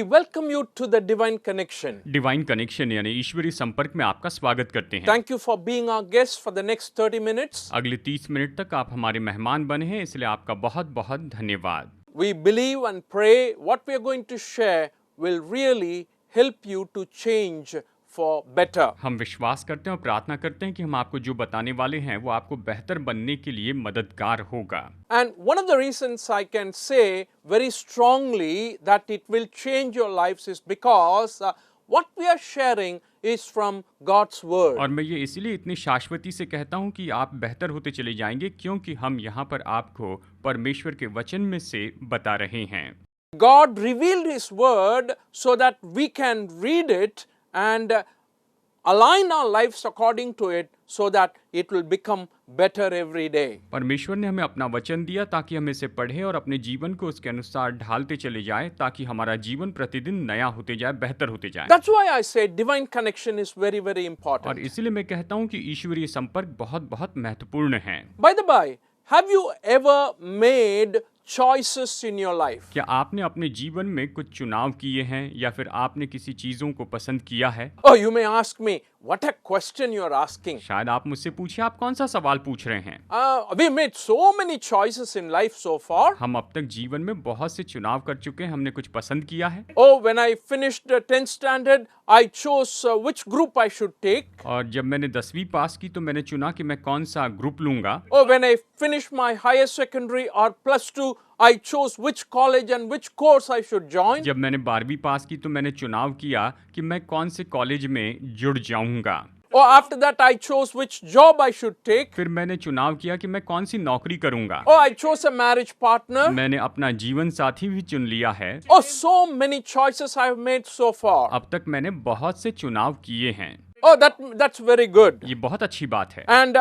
We welcome you to the Divine Connection. Divine connection यानी ईश्वरीय संपर्क में आपका स्वागत करते हैं। Thank you for being our guest for the next 30 minutes. अगले 30 मिनट तक आप हमारे मेहमान बने हैं, इसलिए आपका बहुत बहुत धन्यवाद। We believe and pray what we are going to share will really help you to change for better. हम विश्वास करते हैं और प्रार्थना करते हैं कि हम आपको जो बताने वाले हैं वो आपको बेहतर बनने के लिए मददगार होगा। And one of the reasons I can say very strongly that it will change your lives is because what we are sharing is from God's word. और मैं ये इसलिए इतनी शाश्वती से कहता हूँ कि आप बेहतर होते चले जाएंगे, क्योंकि हम यहाँ पर आपको परमेश्वर के वचन में से बता रहे हैं। God revealed His word so that we can read it and align our lives according to it so that it will become better every day. परमेश्वर ने हमें अपना वचन दिया ताकि हम इसे पढ़ें और अपने जीवन को उसके अनुसार ढालते चले जाएं, ताकि हमारा जीवन प्रतिदिन नया होते जाए, बेहतर होते जाए। That's why I say divine connection is very, very और important. इसलिए मैं कहता हूँ कि ईश्वरीय संपर्क बहुत बहुत महत्वपूर्ण है। By the by, have you ever made choices in your life? क्या आपने अपने जीवन में कुछ चुनाव किए हैं या फिर आपने किसी चीजों को पसंद किया है? Oh, you may ask me, what a question you are asking. शायद आप मुझसे पूछिए, आप कौन सा सवाल पूछ रहे हैं? We made so many choices in life so far. हम अब तक जीवन में बहुत से चुनाव कर चुके हैं, हमने कुछ पसंद किया है। Oh, when I finished the 10th standard, I chose which group I should take. और जब मैंने 10वीं पास की तो मैंने चुना कि मैं कौन सा ग्रुप लूंगा। Oh, when I finished my higher secondary or plus 2, I chose which college and which course I should join. जब मैंने 12वीं पास की तो मैंने चुनाव किया कि मैं कौन से कॉलेज में जुड़ जाऊंगा। Or after that, I chose which job I should take. फिर मैंने चुनाव किया कि मैं कौन सी नौकरी करूंगा। Oh, I chose a marriage partner. मैंने अपना जीवन साथी भी चुन लिया है। Oh, so many choices I have made so far. अब तक मैंने बहुत से चुनाव किए हैं। Oh, that's very good. ये बहुत अच्छी बात है। And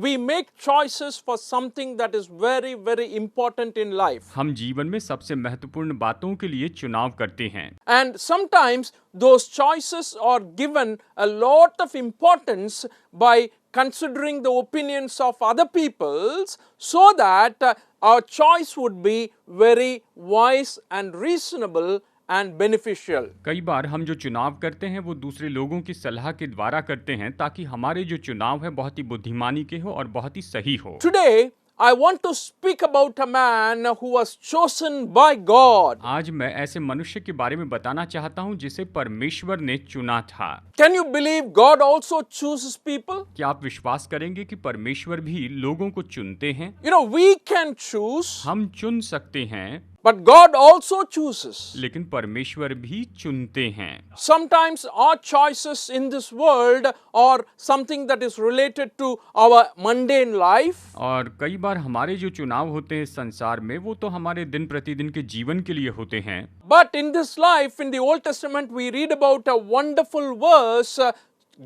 we make choices for something that is very, very important in life. हम जीवन में सबसे महत्वपूर्ण बातों के लिए चुनाव करते हैं। And sometimes those choices are given a lot of importance by considering the opinions of other peoples so that our choice would be very wise and reasonable and beneficial. कई बार हम जो चुनाव करते हैं वो दूसरे लोगों की सलाह के द्वारा करते हैं, ताकि हमारे जो चुनाव है बहुत ही बुद्धिमानी के हो और बहुत ही सही हो। Today, I want to speak about a man who was chosen by God. आज मैं ऐसे मनुष्य के बारे में बताना चाहता हूँ जिसे परमेश्वर ने चुना था। Can you believe God also chooses people? क्या आप विश्वास करेंगे कि परमेश्वर भी लोगों को चुनते हैं? We can choose, हम चुन सकते हैं, but God also chooses. लेकिन परमेश्वर भी चुनते हैं। Sometimes our choices in this world are something that is related to our mundane life. और कई बार हमारे जो चुनाव होते हैं संसार में वो तो हमारे दिन प्रतिदिन के जीवन के लिए होते हैं। But in this life, in the Old Testament, we read about a wonderful verse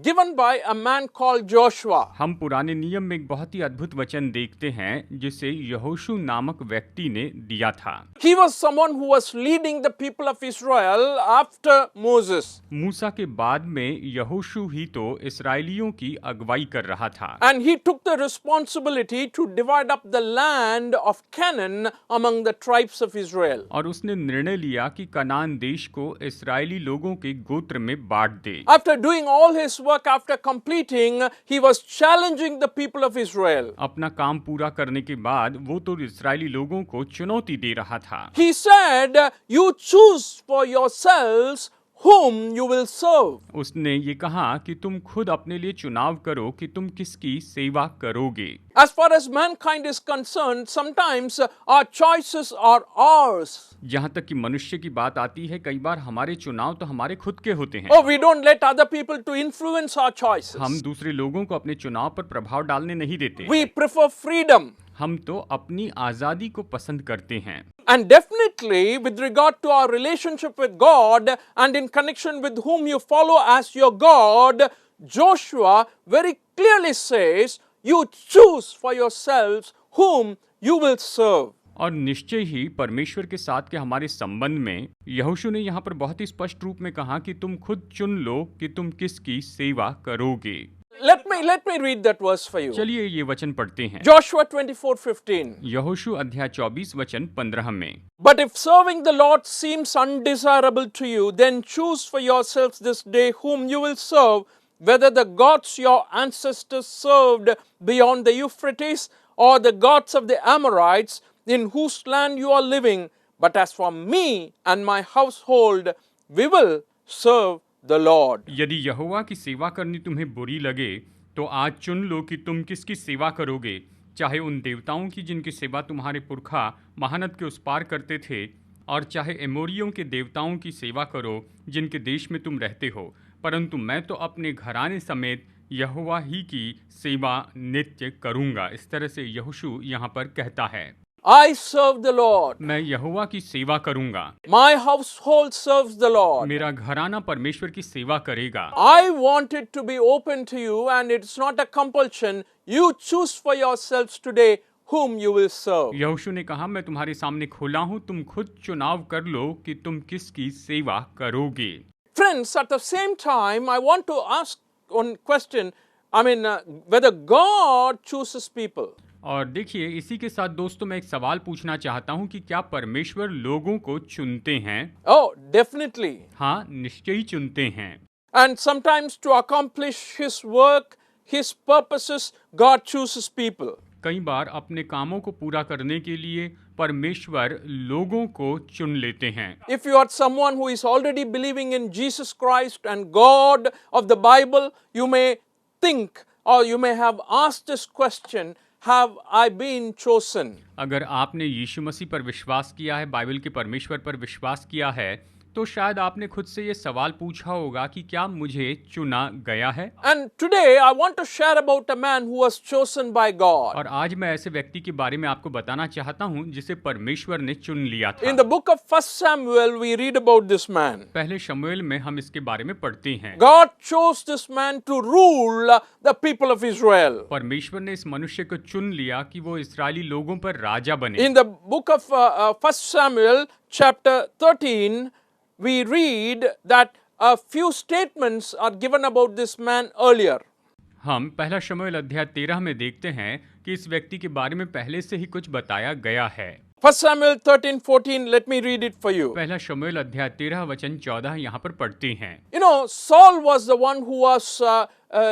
given by a man called Joshua. हम पुराने नियम में एक बहुत ही अद्भुत वचन देखते हैं जिसे यहोशू नामक व्यक्ति ने दिया था। He was someone who was leading the people of Israel after Moses. मूसा के बाद में यहोशू ही तो इस्राएलियों की अगुवाई कर रहा था। And he took the responsibility to divide up the land of Canaan among the tribes of Israel. और उसने निर्णय लिया कि कनान देश को इस्राएली लोगों के गोत्र में बांट दे। After doing all his work, after completing, he was challenging the people of Israel. अपना काम पूरा करने के बाद वो तो इस्राएली लोगों को चुनौती दे रहा था। He said, you choose for yourselves whom you will serve. उसने ये कहा कि तुम खुद अपने लिए चुनाव करो कि तुम किसकी सेवा करोगे। As far as mankind is concerned, sometimes our choices are ours. जहाँ तक कि मनुष्य की बात आती है, कई बार हमारे चुनाव तो हमारे खुद के होते हैं। Oh, we don't let other people to influence our choices. हम दूसरे लोगों को अपने चुनाव पर प्रभाव डालने नहीं देते। We prefer freedom. हम तो अपनी आजादी को पसंद करते हैं। And definitely with regard to our relationship with God and in connection with whom you follow as your God, Joshua very clearly says, you choose for yourselves whom you will serve. और निश्चय ही परमेश्वर के साथ के हमारे संबंध में यहोशू ने यहाँ पर बहुत ही स्पष्ट रूप में कहा कि तुम खुद चुन लो कि तुम किसकी सेवा करोगे। Let me read that verse for you. चलिए ये वचन पढ़ते हैं। Joshua 24:15. यहोशू अध्याय 24 वचन 15 में। But if serving the Lord seems undesirable to you, then choose for yourselves this day whom you will serve, whether the gods your ancestors served beyond the Euphrates, or the gods of the Amorites, in whose land you are living. But as for me and my household, we will serve the Lord. यदि यहोवा की सेवा करनी तुम्हें बुरी लगे, तो आज चुन लो कि तुम किसकी सेवा करोगे, चाहे उन देवताओं की जिनकी सेवा तुम्हारे पुरखा महानद के उस पार करते थे, और चाहे एमोरियों के देवताओं की सेवा करो जिनके देश में तुम रहते हो। परंतु मैं तो अपने घराने समेत यहोवा ही की सेवा नित्य करूँगा। इस तरह से यहोशू यहाँ पर कहता है, I serve the Lord. मैं यहोवा की सेवा करूँगा। My household serves the Lord. मेरा घराना परमेश्वर की सेवा करेगा। I want it to be open to you, and it's not a compulsion. You choose for yourselves today whom you will serve. यहोशू ने कहा, मैं तुम्हारे सामने खोला हूँ, तुम खुद चुनाव कर लो कि तुम किसकी सेवा करोगे। Friends, at the same time, I want to ask one question. Whether God chooses people. और देखिए, इसी के साथ दोस्तों मैं एक सवाल पूछना चाहता हूँ कि क्या परमेश्वर लोगों को चुनते हैं? Oh, definitely. हाँ, निश्चय ही चुनते हैं। And sometimes to accomplish His work, His purposes, God chooses people. कई बार अपने कामों को पूरा करने के लिए परमेश्वर लोगों को चुन लेते हैं। If you are someone who is already believing in Jesus Christ and God of the Bible, you may think or you may have asked this question, have I been chosen? अगर आपने यीशु मसीह पर विश्वास किया है, बाइबल के परमेश्वर पर विश्वास किया है, तो शायद आपने खुद से ये सवाल पूछा होगा कि क्या मुझे चुना गया है? And today I want to share about a man who was chosen by God. और आज मैं ऐसे व्यक्ति के बारे में आपको बताना चाहता हूँ जिसे परमेश्वर ने चुन लिया था। In the book of 1 Samuel we read about this man. पहले शमूएल में हम इसके बारे में पढ़ते हैं। God chose this man to rule the people of Israel. परमेश्वर ने इस मनुष्य को चुन लिया कि वो इस्राएली लोगों पर राजा बने। In the book of 1 Samuel chapter 13 we read that a few statements are given about this man earlier. हम पहला शमूएल अध्याय 13 में देखते हैं कि इस व्यक्ति के बारे में पहले से ही कुछ बताया गया है। 1 Samuel 13:14, let me read it for you. पहला शमूएल अध्याय 13 वचन 14 यहाँ पर पढ़ते हैं। You know, Saul was the one who was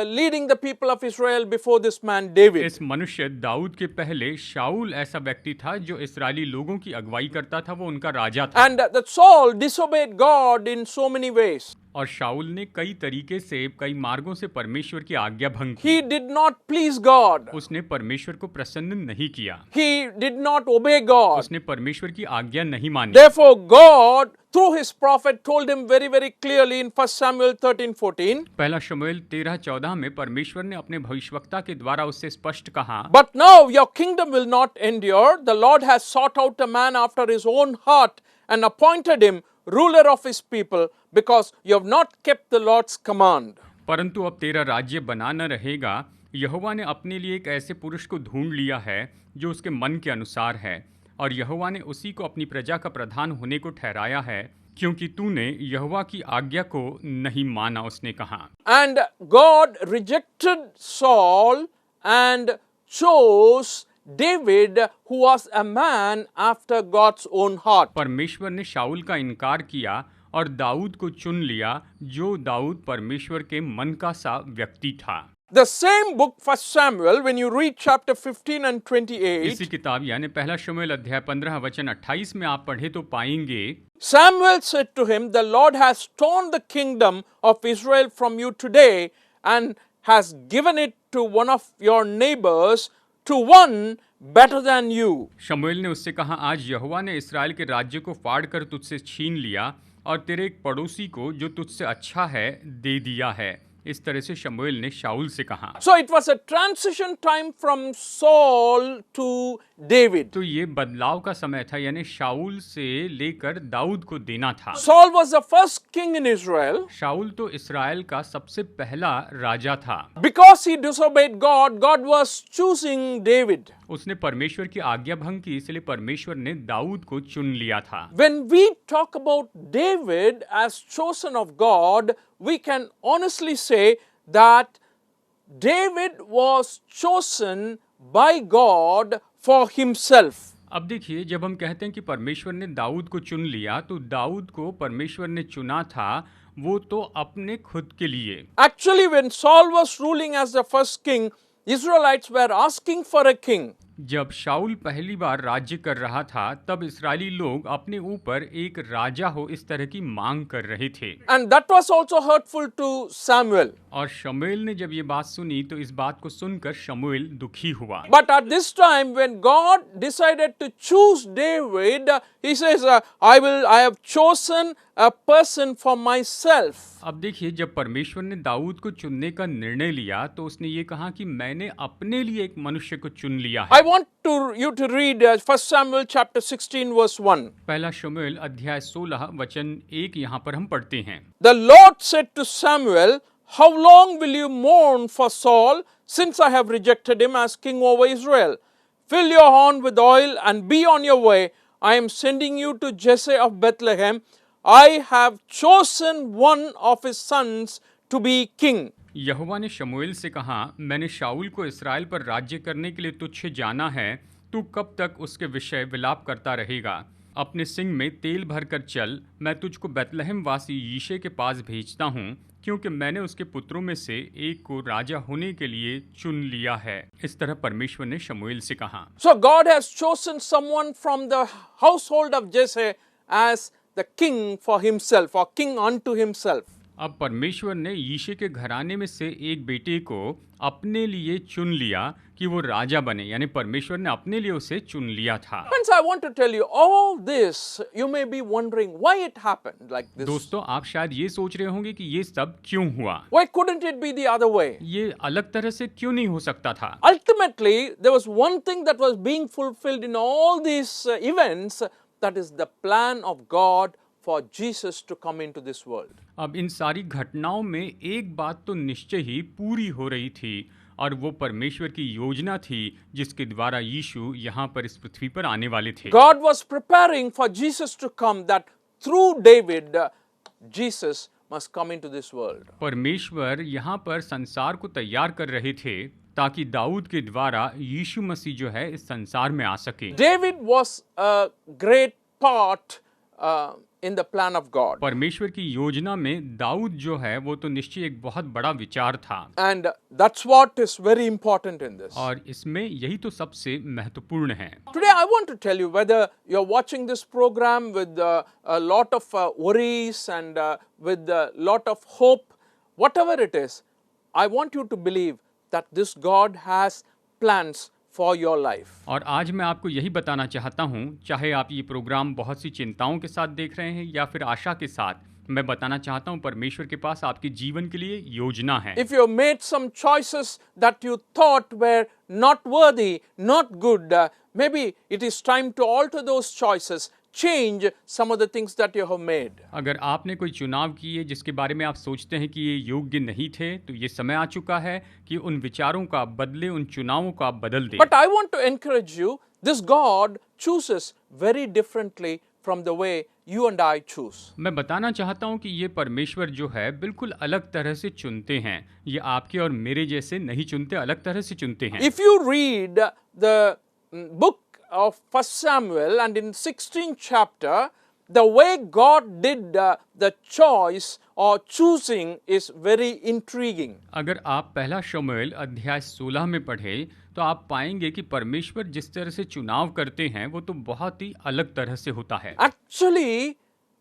leading the people of Israel before this man David. इस मनुष्य दाऊद के पहले शाऊल ऐसा व्यक्ति था जो इस्राएली लोगों की अगुवाई करता था, वो उनका राजा था। And that Saul disobeyed God in so many ways. और शाऊल ने कई तरीके से, कई मार्गों से परमेश्वर की आज्ञा भंग की। He did not please God. उसने परमेश्वर को प्रसन्न नहीं किया। He did not obey God. उसने परमेश्वर की आज्ञा नहीं मानी। Therefore God through his prophet told him very very clearly in 1 Samuel 13:14. पहला शमूएल 13:14 में परमेश्वर ने अपने भविष्यवक्ता के द्वारा उससे स्पष्ट कहा, But now your kingdom will not endure. The Lord has sought out a man after his own heart and appointed him ruler of his people, because you have not kept the Lord's command. परंतु अब तेरा राज्य बना न रहेगा। यहोवा ने अपने लिए एक ऐसे पुरुष को ढूंढ लिया है जो उसके मन के अनुसार है, और यहोवा ने उसी को अपनी प्रजा का प्रधान होने को ठहराया है, क्योंकि तूने यहोवा की आज्ञा को नहीं माना, उसने कहा। And God rejected Saul and chose David, who was a man after God's own heart. परमेश्वर ने शाऊल का इनकार किया और दाऊद को चुन लिया, जो दाऊद परमेश्वर के मन का सा व्यक्ति था। The same book 1 Samuel, when you read chapter 15 and 28, इसी किताब यानी पहला शमूएल अध्याय 15 वचन 28 में आप पढ़े तो पाएंगे, Samuel said to him, The Lord has torn the kingdom of Israel from you today and has given it to one of your neighbors, to one better than you. शमूएल ने उससे कहा, आज यहोवा ने इस्राएल के राज्य को फाड़ कर तुझसे छीन लिया और तेरे एक पड़ोसी को जो तुझसे अच्छा है दे दिया है। इस तरह से शमूएल ने शाऊल से कहा। So it was a transition time from Saul to David. तो ये बदलाव का समय था, यानी शाऊल से लेकर दाऊद को देना था। Saul was the first king in Israel. शाऊल तो इस्राएल का सबसे पहला राजा था। Because he disobeyed God, God was choosing David. उसने परमेश्वर की आज्ञा भंग की, इसलिए परमेश्वर ने दाऊद को चुन लिया था। When we talk about David as chosen of God, we can honestly say that David was chosen by God for himself. अब देखिए, जब हम कहते हैं कि परमेश्वर ने दाऊद को चुन लिया, तो दाऊद को परमेश्वर ने चुना था वो तो अपने खुद के लिए। Actually, when Saul was ruling as the first king, Israelites were asking for a king. जब शाऊल पहली बार राज्य कर रहा था, तब इस्राएली लोग अपने ऊपर एक राजा हो इस तरह की मांग कर रहे थे। And that was also hurtful to Samuel. और शमूएल ने जब ये बात सुनी तो इस बात को सुनकर शमूएल दुखी हुआ। But at this time, when God decided to choose David, he says, I have chosen a person for myself. अब देखिए, जब परमेश्वर ने दाऊद को चुनने का निर्णय लिया तो उसने ये कहा कि मैंने अपने लिए एक मनुष्य को चुन लिया है। I want you to read 1 Samuel chapter 16 verse 1. पहला शमूएल अध्याय 16 वचन 1 यहाँ पर हम पढ़ते हैं। The Lord said to Samuel, how long will you mourn for Saul, since I have rejected him as king over Israel? Fill your horn with oil and be on your way. I am sending you to Jesse of Bethlehem. I have chosen one of his sons to be king. यहोवा ने शमूएल से कहा, मैंने शाऊल को इस्राएल पर राज्य करने के लिए तुझे जाना है। तू कब तक उसके विषय विलाप करता रहेगा? अपने सिंग में तेल भरकर चल। मैं तुझको बैतलहम वासी यीशे के पास भेजता हूँ, क्योंकि मैंने उसके पुत्रों में से एक को राजा होने के लिए चुन लिया है। इस तरह परमेश्वर ने शमूएल से कहा। So God has chosen someone from the household of Jesse as the king for himself, or king unto himself. अब परमेश्वर ने यीशे के घराने में से एक बेटे को अपने लिए चुन लिया कि वो राजा बने, यानी परमेश्वर ने अपने लिए उसे चुन लिया था। Friends, I want to tell you all this. You may be wondering why it happened like this. दोस्तों, आप शायद ये सोच रहे होंगे कि ये सब क्यों हुआ, Why couldn't it be the other way? ये अलग तरह से क्यों नहीं हो सकता था। Ultimately, there was one thing that was being fulfilled in all these events, that is the plan of God for Jesus to come into this world. अब इन सारी घटनाओं में एक बात तो निश्चय ही पूरी हो रही थी, और वो परमेश्वर की योजना थी जिसके द्वारा यीशु यहाँ पर इस पृथ्वी पर आने वाले थे। God was preparing for Jesus to come, that through David, Jesus must come into this world. परमेश्वर यहाँ पर संसार को तैयार कर रहे थे ताकि दाऊद के द्वारा यीशु मसीह जो है इस संसार में आ सके। David was a great part in the plan of God. परमेश्वर की योजना में दाऊद जो है वो तो निश्चय एक बहुत बड़ा विचार था, And that's what is very important in this. और इसमें यही तो सबसे महत्वपूर्ण है। Today I want to tell you, whether you're watching this program with a lot of worries and with a lot of hope, whatever it is, I want you to believe that this God has plans for your life. और आज मैं आपको यही बताना चाहता हूँ, चाहे आप ये प्रोग्राम बहुत सी चिंताओं के साथ देख रहे हैं या फिर आशा के साथ, मैं बताना चाहता हूँ परमेश्वर के पास आपके जीवन के लिए योजना है। If you made some choices that you thought were not worthy, not good, maybe it is time to alter those choices, change some of the things that you have made. अगर आपने कोई चुनाव किए जिसके बारे में आप सोचते हैं कि ये योग्य नहीं थे, तो ये समय आ चुका है कि उन विचारों का आप बदले, उन चुनावों का आप बदल दें। But I want to encourage you, this God chooses very differently from the way you and I choose. मैं बताना चाहता हूँ कि ये परमेश्वर जो है बिल्कुल अलग तरह से चुनते हैं। ये आपके और मेरे जैसे नहीं चुनते, अलग तरह से चुनते हैं। If you read the book of 1 Samuel, and in 16th chapter, the way God did the choice or choosing is very intriguing. अगर आप पहला शमूएल अध्याय 16 में पढ़े तो आप पाएंगे कि परमेश्वर जिस तरह से चुनाव करते हैं वो तो बहुत ही अलग तरह से होता है। Actually,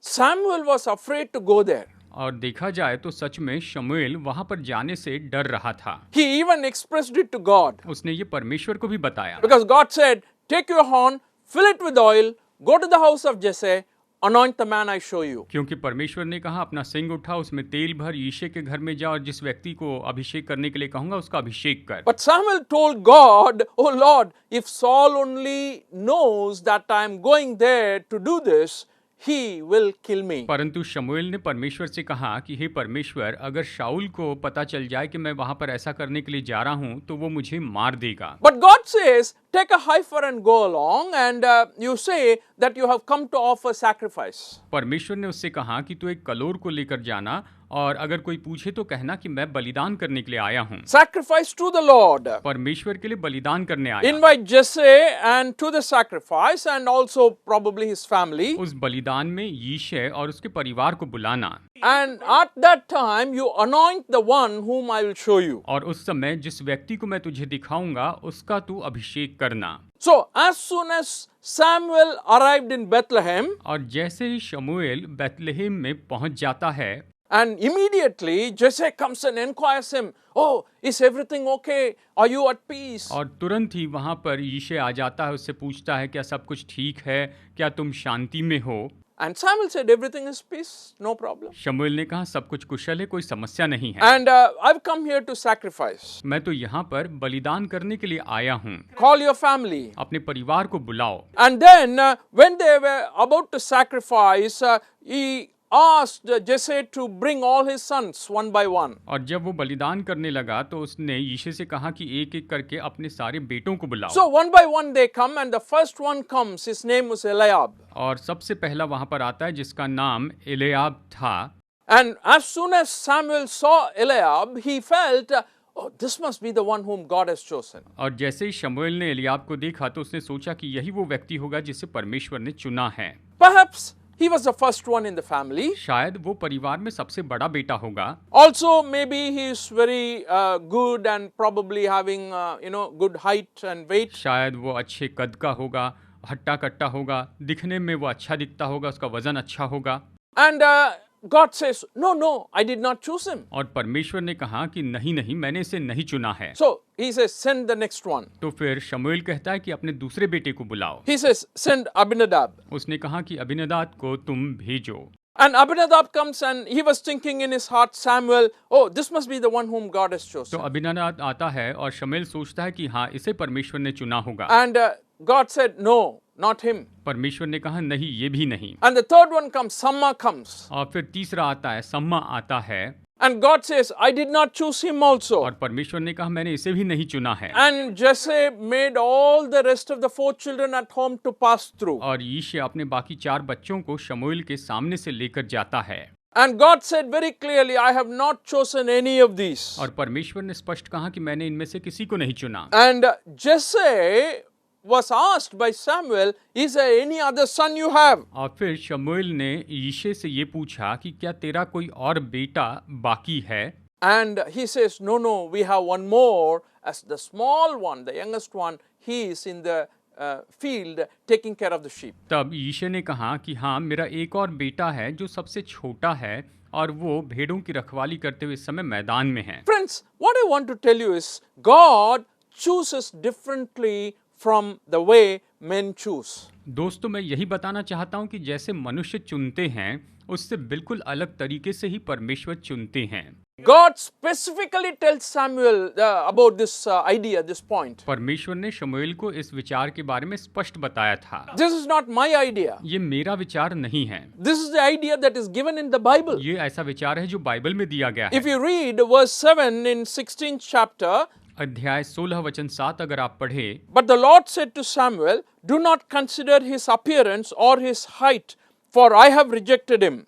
Samuel was afraid to go there. और देखा जाए तो सच में शमूएल वहां पर जाने से डर रहा था। He even expressed it to God. उसने ये परमेश्वर को भी बताया, Because God said, take your horn, fill it with oil, go to the house of Jesse, anoint the man I show you. क्योंकि परमेश्वर ने कहा अपना सिंग उठा, उसमें तेल भर, यीशे के घर में जा और जिस व्यक्ति को अभिषेक करने के लिए कहूंगा उसका अभिषेक कर। But Samuel told God, oh Lord, if Saul only knows that I am going there to do this, he will kill me. परंतु शमूएल ने परमेश्वर से कहा कि हे परमेश्वर, अगर शाऊल को पता चल जाए कि मैं वहां पर ऐसा करने के लिए जा रहा हूं तो वो मुझे मार देगा। But God says, take a heifer and go along, and you say that you have come to offer sacrifice. परमेश्वर ने उससे कहा कि तू एक कलोर को लेकर जाना और अगर कोई पूछे तो कहना कि मैं बलिदान करने के लिए आया हूँ, Sacrifice to the Lord. परमेश्वर के लिए बलिदान करने आया। Invite Jesse and to the sacrifice and also probably his family. उस बलिदान में यीशे और उसके परिवार को बुलाना, And at that time you anoint the one whom I will show you. और उस समय जिस व्यक्ति को मैं तुझे दिखाऊंगा उसका तू अभिषेक करना। So as soon as Samuel arrived in Bethlehem, और जैसे ही शमूएल बैतलहम में पहुंच जाता है, and immediately Jesse comes and inquires him, "Oh, is everything okay? Are you at peace?" और तुरंत ही वहां पर यीशे आ जाता है, उससे पूछता है क्या सब कुछ ठीक है, क्या तुम शांति में हो? And Samuel said, "Everything is peace, no problem. शमूएल ने कहा सब कुछ कुशल है, कोई समस्या नहीं है। And I've come here to sacrifice. मैं तो यहाँ पर बलिदान करने के लिए आया हूँ, Call your family." अपने परिवार को बुलाओ। And then when they were about to sacrifice, he asked Jesse to bring all his sons one by one. और जब वो बलिदान करने लगा तो उसने यीशे से कहा कि एक एक करके अपने सारे बेटों को बुलाओ। So one by one they come, and the first one comes. His name was Eliab. और सबसे पहला वहां पर आता है जिसका नाम एलियाब था। And as soon as Samuel saw Eliab, he felt, "Oh, this must be the one whom God has chosen." और जैसे ही शमूएल ने एलियाब को देखा तो उसने सोचा कि यही वो व्यक्ति होगा जिसे परमेश्वर ने चुना है। Perhaps he was the first one in the family. शायद वो परिवार में सबसे बड़ा बेटा होगा। Also, maybe he is very good and probably having, good height and weight. शायद वो अच्छे कद का होगा, हट्टा कट्टा होगा, दिखने में वो अच्छा दिखता होगा, उसका वजन अच्छा होगा। And God says, "No, no, I did not choose him." और परमेश्वर ने कहा कि नहीं नहीं, मैंने इसे नहीं चुना है। So he says, "Send the next one." तो फिर शमूएल कहता है कि अपने दूसरे बेटे को बुलाओ। He says, "Send Abinadab." उसने कहा कि अबीनादाब को तुम भेजो। And Abinadab comes, and he was thinking in his heart, Samuel, "Oh, this must be the one whom God has तो chosen." अबीनादाब आता है और शमूएल सोचता है कि हाँ, इसे परमेश्वर ने चुना होगा। And God said, "No, not him." परमेश्वर ने कहा नहीं, ये भी नहीं। And the third one comes, Samma comes. और फिर तीसरा आता है, सम्मा आता है। And God says, "I did not choose him also." और परमेश्वर ने कहा मैंने इसे भी नहीं चुना है। And Jesse made all the rest of the 4 children at home to pass through. और यीशे अपने बाकी 4 बच्चों को शमूएल के सामने से लेकर जाता है। And God said very clearly, "I have not chosen any of these." और परमेश्वर ने स्पष्ट कहा कि मैंने इनमें से किसी को नहीं चुना। And Jesse was asked by Samuel, "Is there any other son you have?" और फिर शमूएल ने यीशे से ये पूछा कि क्या तेरा कोई और बेटा बाकी है? And he says, "No, no, we have one more." As the small one, the youngest one, he is in the field taking care of the sheep. तब यीशे ने कहा कि हाँ, मेरा एक और बेटा है जो सबसे छोटा है और वो भेड़ों की रखवाली करते हुए इस समय मैदान में है। Friends, what I want to tell you is, God chooses differently from the way men choose. दोस्तों, मैं यही बताना चाहता हूँ कि जैसे मनुष्य चुनते हैं उससे बिल्कुल अलग तरीके से ही परमेश्वर चुनते हैं। God specifically tells Samuel about this idea, this point. परमेश्वर ने शमूएल को इस विचार के बारे में स्पष्ट बताया था। This is not my idea. ये मेरा विचार नहीं है, This is the idea that is given in the Bible. ये ऐसा विचार है जो बाइबल में दिया गया है। If you read verse 7 in 16th chapter, अध्याय 16 वचन 7 अगर आप पढ़े, "But the Lord said to Samuel, Do not consider his appearance or his height, for I have rejected him."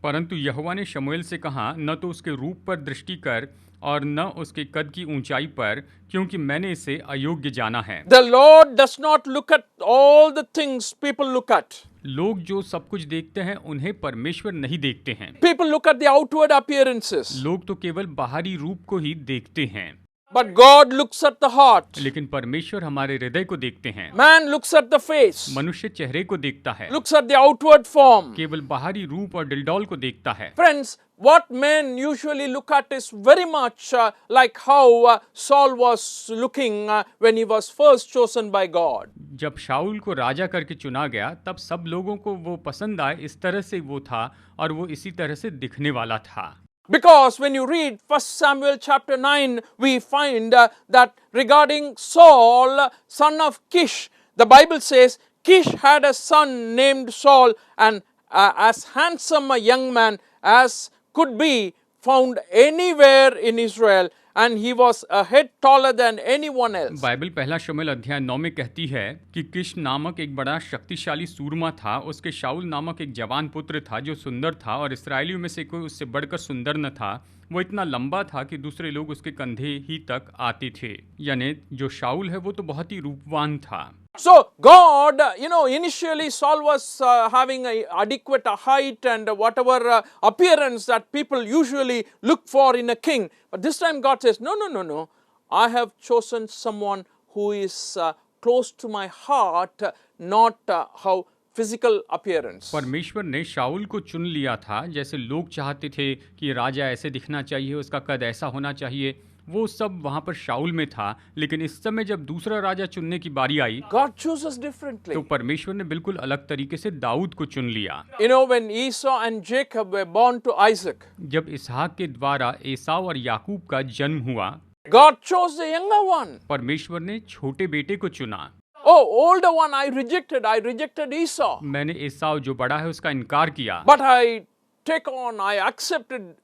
परंतु यहोवा ने शमूएल से कहा, न तो उसके रूप पर दृष्टि कर और न उसके कद की ऊंचाई पर, क्योंकि मैंने इसे अयोग्य जाना है। The Lord does not look at all the things people look at. लोग जो सब कुछ देखते हैं उन्हें परमेश्वर नहीं देखते हैं। People look at the outward appearances. लोग तो केवल बाहरी रूप को ही देखते हैं, But God looks at the heart. लेकिन परमेश्वर हमारे हृदय को देखते हैं। Man looks at the face, मनुष्य चेहरे को देखता है, looks at the outward form. केवल बाहरी रूप और डिलडौल को देखता है। Friends, what men usually look at is very much like how Saul was looking when he was first chosen by God. जब शाऊल को राजा करके चुना गया तब सब लोगों को वो पसंद आए, इस तरह से वो था और वो इसी तरह से दिखने वाला था। Because when you read 1 Samuel chapter 9, we find that regarding Saul, son of Kish, the Bible says, Kish had a son named Saul, and as handsome a young man as could be found anywhere in Israel, and he was a head taller than anyone else. Bible पहला शमूएल अध्याय 9 में कहती है कि किश नामक एक बड़ा शक्तिशाली सूरमा था। उसके शाऊल नामक एक जवान पुत्र था जो सुंदर था, और इसराइलियों में से कोई उससे बढ़कर सुंदर न था। वो इतना लंबा था कि दूसरे लोग उसके कंधे ही तक आते थे। यानी जो शाऊल है वो तो बहुत ही रूपवान था। So God, initially Saul was having a adequate height and whatever appearance that people usually look for in a king. But this time God says, no. I have chosen someone who is close to my heart, not how physical appearance. परमेश्वर ने शाऊल को चुन लिया था। जैसे लोग चाहते थे कि राजा ऐसे दिखना चाहिए, उसका कद ऐसा होना चाहिए, वो सब वहां पर शाऊल में था। लेकिन इस समय जब दूसरा राजा चुनने की बारी आई, God chooses differently. तो परमेश्वर ने बिल्कुल अलग तरीके से दाऊद को चुन लिया। When Esau and Jacob were born to Isaac, जब इसहाक के द्वारा एसाव और याकूब का जन्म हुआ, God chose the younger one. परमेश्वर ने छोटे बेटे को चुना। Oh, older one I rejected Esau. मैंने एसाव जो बड़ा है उसका इनकार किया, But I accepted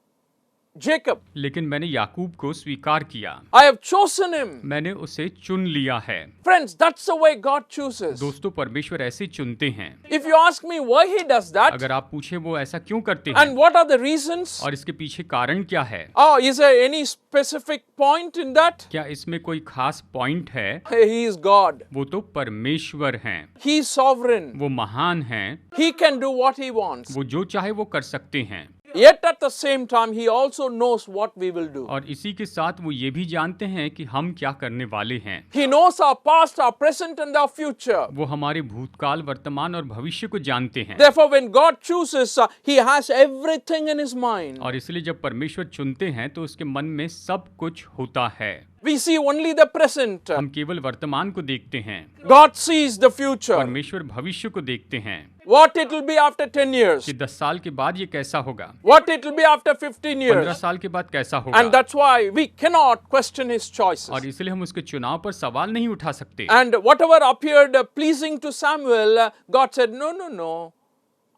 Jacob. लेकिन मैंने याकूब को स्वीकार किया। I have chosen him. मैंने उसे चुन लिया है। Friends, that's the way God chooses. दोस्तों, परमेश्वर ऐसे चुनते हैं। If you ask me why he does that, अगर आप पूछे वो ऐसा क्यों करते हैं and what are the reasons? और इसके पीछे कारण क्या है, Is there any specific point in that? क्या इसमें कोई खास पॉइंट है? He is God. वो तो परमेश्वर हैं। He is sovereign. वो महान हैं। He can do what he wants. वो जो चाहे वो कर सकते हैं। Yet at the same time, he also knows what we will do. और इसी के साथ वो ये भी जानते हैं कि हम क्या करने वाले हैं। He knows our past, our present and our future. वो हमारे भूतकाल, वर्तमान और भविष्य को जानते हैं। Therefore, when God chooses, he has everything in his mind. और इसलिए जब परमेश्वर चुनते हैं तो उसके मन में सब कुछ होता है। We see only the present. हम केवल वर्तमान को देखते हैं। God sees the future. परमेश्वर भविष्य को देखते हैं What it will be after 10 years. कि 10 साल के बाद ये कैसा होगा, What it will be after 15 years. 15 साल के बाद कैसा होगा। And that's why we cannot question his choices. और इसलिए हम उसके चुनाव पर सवाल नहीं उठा सकते। And whatever appeared pleasing to Samuel, God said, no.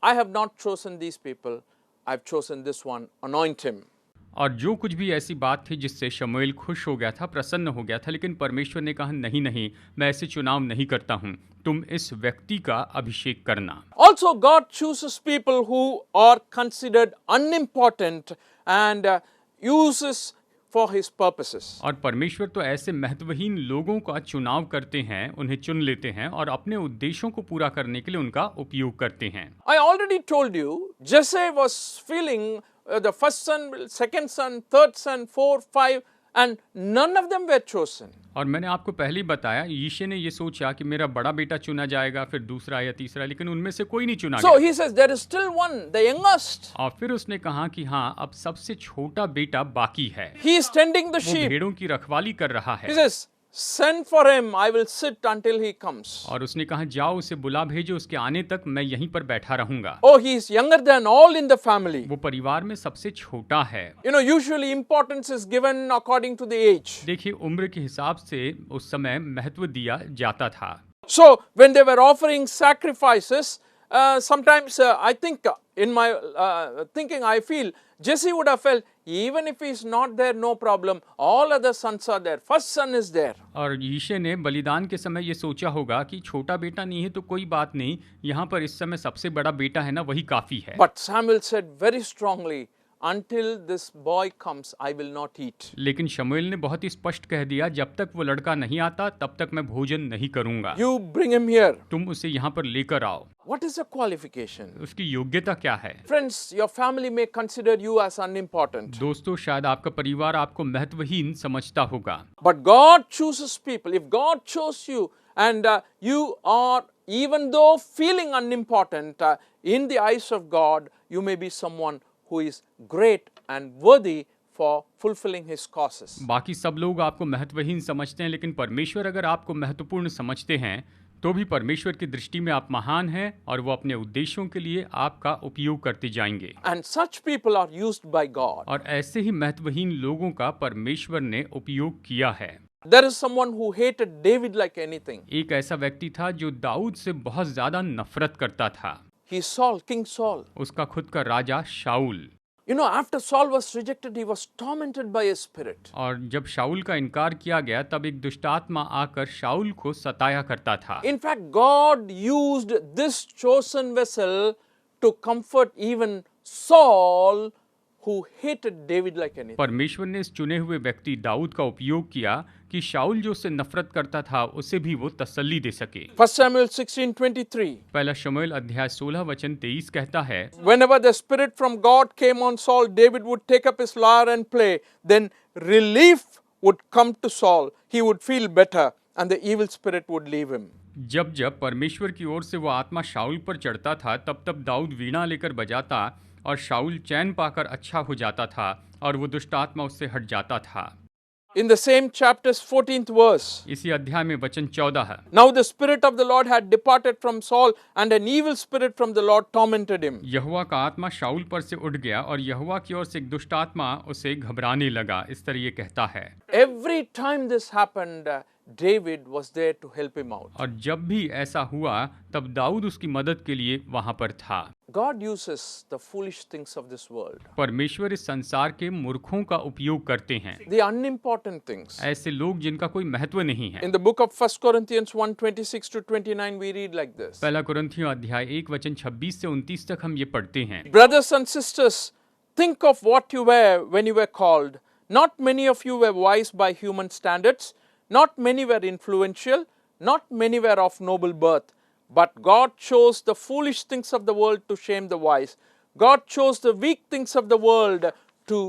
I have not chosen these people. I've chosen this one. Anoint him. और जो कुछ भी ऐसी बात थी जिससे शमूएल खुश हो गया था, प्रसन्न हो गया था, लेकिन परमेश्वर ने कहा नहीं, मैं ऐसे चुनाव नहीं करता हूँ, तुम इस व्यक्ति का अभिषेक करना। Also, God chooses people who are considered unimportant and uses for his purposes. और परमेश्वर तो ऐसे महत्वहीन लोगों का चुनाव करते हैं, उन्हें चुन लेते हैं और अपने उद्देश्यों को पूरा करने के लिए उनका उपयोग करते हैं। I already told you, Jesse was feeling the first son, second son, third son, 4, 5, and none of them were chosen. और मैंने आपको पहले ही बताया, यीशे ने ये सोचा कि मेरा बड़ा बेटा चुना जाएगा, फिर दूसरा या तीसरा, लेकिन उनमें से कोई नहीं चुना So गया। he says there is still one, the youngest. और फिर उसने कहा कि हाँ, अब सबसे छोटा बेटा बाकी है। He is tending the वो sheep. भेड़ों की रखवाली कर रहा He है। says, send for him, I will sit until he comes. और उसने कहा जाओ उसे बुला भेजो, उसके आने तक मैं यहीं पर बैठा रहूंगा। Oh, he is younger than all in the family. वो परिवार में सबसे छोटा है। Usually importance is given according to the age. देखिए, उम्र के हिसाब से उस समय महत्व दिया जाता था। So when they were offering sacrifices, sometimes I think in my thinking I feel Jesse would have felt even if he is not there, no problem. All other sons are there. First son is there. और यीशे ने बलिदान के समय ये सोचा होगा कि छोटा बेटा नहीं है तो कोई बात नहीं, यहाँ पर इस समय सबसे बड़ा बेटा है ना, वही काफी है। But Samuel said very strongly, until this boy comes, I will not eat. लेकिन शमूएल ने बहुत ही स्पष्ट कह दिया, जब तक वो लड़का नहीं आता तब तक मैं भोजन नहीं करूंगा। You bring him here. तुम उसे यहाँ पर लेकर आओ। What is the qualification? उसकी योग्यता क्या है? Friends, your family may consider you as unimportant. दोस्तों, शायद आपका परिवार आपको महत्वहीन समझता होगा, But God chooses people. If God chose you and you are, even though feeling unimportant, in the eyes of God, you may be someone who is great and worthy for fulfilling his causes. बाकी सब लोग आपको महत्वहीन समझते हैं, लेकिन परमेश्वर अगर आपको महत्वपूर्ण समझते हैं तो भी परमेश्वर की दृष्टि में आप महान हैं और वो अपने उद्देश्यों के लिए आपका उपयोग करते जाएंगे। And such people are used by God. और ऐसे ही महत्वहीन लोगों का परमेश्वर ने उपयोग किया है। There is someone who hated David like anything. एक ऐसा व्यक्ति था जो दाऊद से बहुत ज्यादा नफरत करता था। He is Saul, King Saul. उसका खुद का राजा शाऊल। You know, after Saul was rejected, he was tormented by a spirit. और जब शाऊल का इनकार किया गया तब एक दुष्ट आत्मा आकर शाऊल को सताया करता था। In fact, God used this chosen vessel to comfort even Saul, who hated David like anything. परमेश्वर ने इस चुने हुए व्यक्ति दाऊद का उपयोग किया कि शाऊल जो उससे नफरत करता था उसे भी वो तसल्ली दे सके। 1 Samuel 16:23. पहला शमूएल अध्याय 16 वचन 23 कहता है, Whenever the spirit from God came on Saul, David would take up his lyre and play. Then relief would come to Saul. He would feel better and the evil spirit would leave him. जब जब परमेश्वर की ओर से वो आत्मा शाऊल पर चढ़ता था तब तब दाऊद वीणा लेकर बजाता और शाऊल चैन पाकर अच्छा हो जाता था और वो दुष्ट आत्मा उससे हट जाता था। In the same chapter's 14th verse. इसी अध्याय में वचन 14 है। Now the spirit of the Lord had departed from Saul, and an evil spirit from the Lord tormented him. यहोवा का आत्मा शाऊल पर से उठ गया और यहोवा की ओर से एक दुष्ट आत्मा उसे घबराने लगा। इस तरह ये कहता है। Every time this happened, David was there to help him out. और जब भी ऐसा हुआ तब दाऊद उसकी मदद के लिए वहां पर था। God uses the foolish things of this world, परमेश्वर इस संसार के मूर्खों का उपयोग करते हैं, the unimportant things. ऐसे लोग जिनका कोई महत्व नहीं है। In the book of 1 Corinthians 1:26-29, we read like this. पहला कुरिन्थियों अध्याय 1 वचन 26 से 29 तक हम ये पढ़ते हैं। Brothers and sisters, think of what you were when you were called. Not many of you were wise by human standards. Not many were influential. Not many were of noble birth. But God chose the foolish things of the world to shame the wise. God chose the weak things of the world to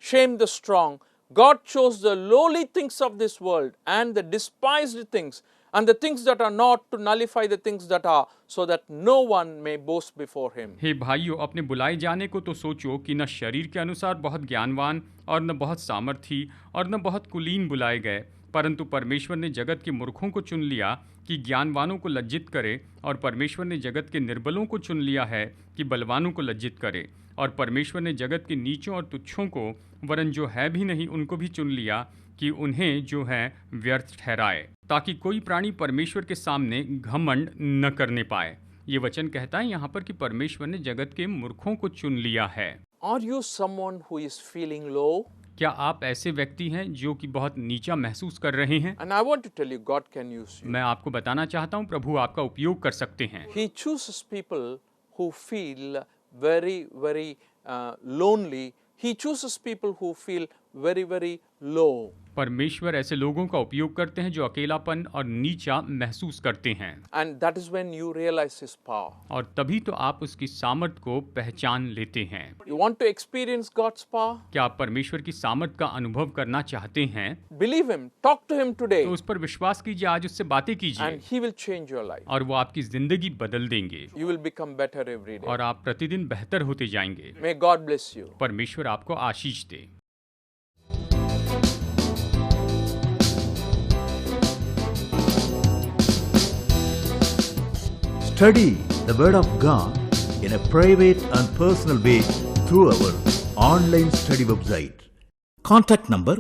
shame the strong. God chose the lowly things of this world and the despised things and the things that are not to nullify the things that are, so that no one may boast before him. हे भाइयों, अपने बुलाए जाने को तो सोचो कि न शरीर के अनुसार बहुत ज्ञानवान और न बहुत सामर्थी और न बहुत कुलीन बुलाए गए, परंतु परमेश्वर ने जगत के मूर्खों को चुन लिया कि ज्ञानवानों को लज्जित करे, और परमेश्वर ने जगत के निर्बलों को चुन लिया है कि बलवानों को लज्जित करे, और परमेश्वर ने जगत के नीचों और तुच्छों को, वरन जो है भी नहीं उनको भी चुन लिया कि उन्हें जो है व्यर्थ ठहराए, ताकि कोई प्राणी परमेश्वर के सामने घमंड न करने पाए। ये वचन कहता है यहाँ पर कि परमेश्वर ने जगत के मूर्खों को चुन लिया है। Are you someone who is feeling low? क्या आप ऐसे व्यक्ति हैं जो कि बहुत नीचा महसूस कर रहे हैं? And I want to tell you, God can use you. मैं आपको बताना चाहता हूँ, प्रभु आपका उपयोग कर सकते हैं। He chooses people who feel very, very lonely. He chooses people who feel very, very low. परमेश्वर ऐसे लोगों का उपयोग करते हैं जो अकेलापन और नीचा महसूस करते हैं। And that is when you realize His power. और तभी तो आप उसकी सामर्थ को पहचान लेते हैं। You want to experience God's power? क्या आप परमेश्वर की सामर्थ का अनुभव करना चाहते हैं? Believe Him. Talk to Him today. तो उस पर विश्वास कीजिए, आज उससे बातें कीजिए, And He will change your life. और वो आपकी जिंदगी बदल देंगे You will become better every day. और आप प्रतिदिन बेहतर होते जाएंगे। May God bless you. परमेश्वर आपको आशीष दे। Study the Word of God in a private and personal way through our online study website. Contact number